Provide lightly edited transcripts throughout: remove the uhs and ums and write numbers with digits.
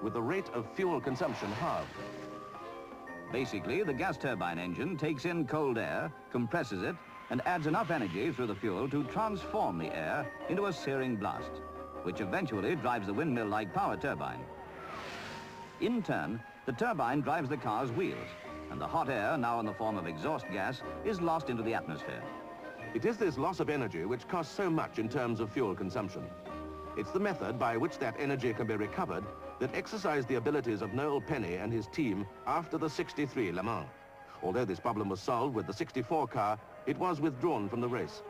with the rate of fuel consumption halved. Basically, the gas turbine engine takes in cold air, compresses it, and adds enough energy through the fuel to transform the air into a searing blast, which eventually drives the windmill-like power turbine. In turn, the turbine drives the car's wheels, and the hot air, now in the form of exhaust gas, is lost into the atmosphere. It is this loss of energy which costs so much in terms of fuel consumption. It's the method by which that energy can be recovered that exercised the abilities of Noel Penny and his team after the 63 Le Mans. Although this problem was solved with the 64 car, it was withdrawn from the race.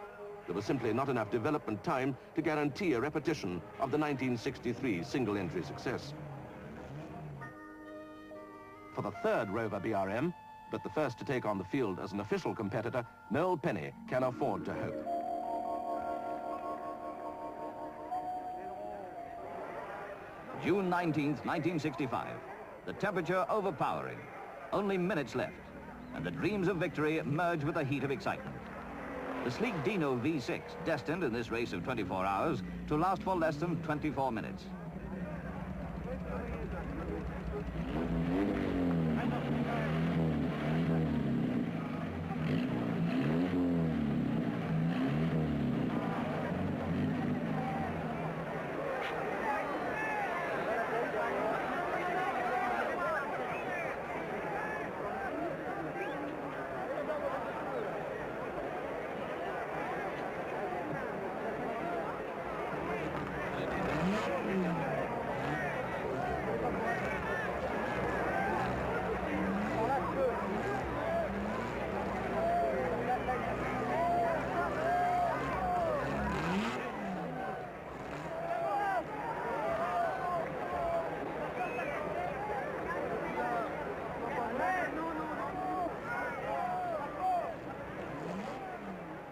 There was simply not enough development time to guarantee a repetition of the 1963 single-entry success. For the third Rover BRM, but the first to take on the field as an official competitor, Noel Penny can afford to hope. June 19th, 1965. The temperature overpowering. Only minutes left, and the dreams of victory merge with the heat of excitement. The sleek Dino V6, destined in this race of 24 hours to last for less than 24 minutes.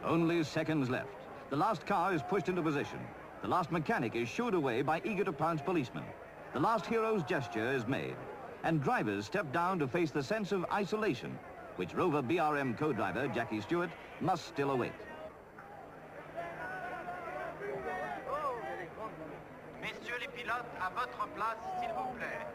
Only seconds left. The last car is pushed into position. The last mechanic is shooed away by eager-to-pounce policemen. The last hero's gesture is made, and drivers step down to face the sense of isolation, which Rover BRM co-driver Jackie Stewart must still await. Messieurs les pilotes, à votre place, s'il vous plaît.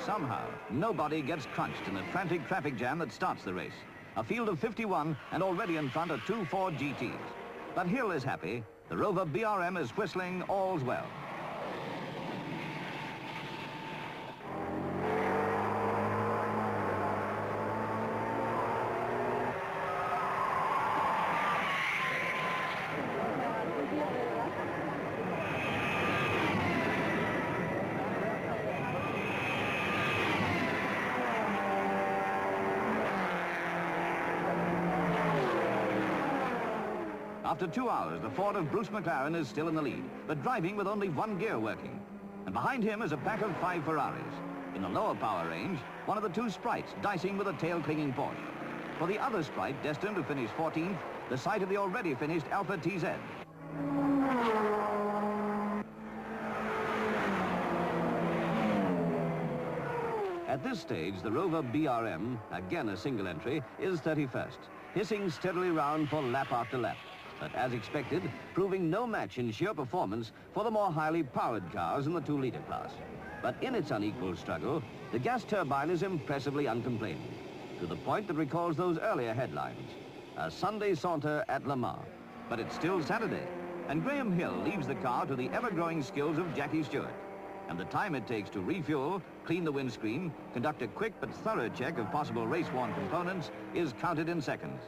Somehow, nobody gets crunched in the frantic traffic jam that starts the race. A field of 51 and already in front are two Ford GTs. But Hill is happy. The Rover BRM is whistling all's well. After 2 hours, the Ford of Bruce McLaren is still in the lead, but driving with only one gear working. And behind him is a pack of 5 Ferraris. In the lower power range, one of the 2 Sprites dicing with a tail-clinging Porsche. For the other Sprite, destined to finish 14th, the sight of the already finished Alfa TZ. At this stage, the Rover BRM, again a single entry, is 31st, hissing steadily round for lap after lap. But as expected, proving no match in sheer performance for the more highly powered cars in the 2-litre class. But in its unequal struggle, the gas turbine is impressively uncomplaining, to the point that recalls those earlier headlines. A Sunday saunter at Le Mans. But it's still Saturday, And Graham Hill leaves the car to the ever-growing skills of Jackie Stewart. And the time it takes to refuel, clean the windscreen, conduct a quick but thorough check of possible race-worn components is counted in seconds.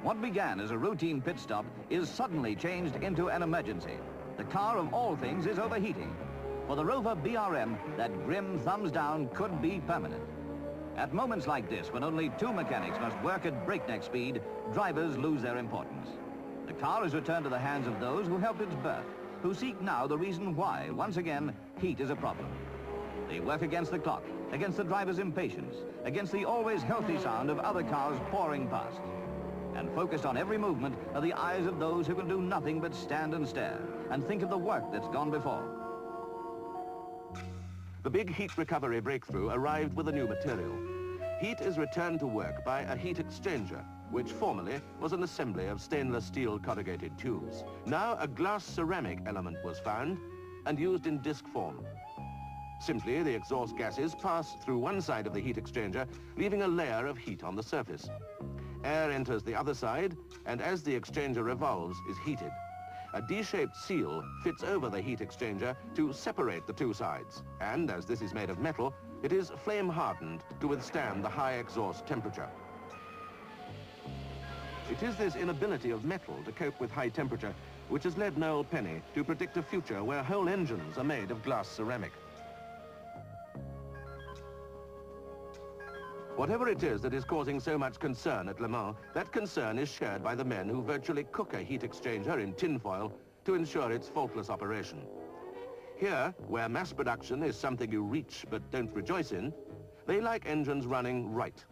What began as a routine pit stop is suddenly changed into an emergency. The car, of all things, is overheating. For the Rover BRM, that grim thumbs down could be permanent. At moments like this, when only two mechanics must work at breakneck speed, drivers lose their importance. The car is returned to the hands of those who helped its birth, who seek now the reason why, once again, heat is a problem. They work against the clock, against the driver's impatience, against the always healthy sound of other cars pouring past. And focused on every movement are the eyes of those who can do nothing but stand and stare and think of the work that's gone before. The big heat recovery breakthrough arrived with a new material. Heat is returned to work by a heat exchanger, which formerly was an assembly of stainless steel corrugated tubes. Now a glass ceramic element was found and used in disc form. Simply, the exhaust gases pass through one side of the heat exchanger, leaving a layer of heat on the surface. Air enters the other side, and as the exchanger revolves, is heated. A D-shaped seal fits over the heat exchanger to separate the two sides, and as this is made of metal, it is flame-hardened to withstand the high exhaust temperature. It is this inability of metal to cope with high temperature which has led Noel Penny to predict a future where whole engines are made of glass ceramic. Whatever it is that is causing so much concern at Le Mans, that concern is shared by the men who virtually cook a heat exchanger in tinfoil to ensure its faultless operation. Here, where mass production is something you reach but don't rejoice in, they like engines running right.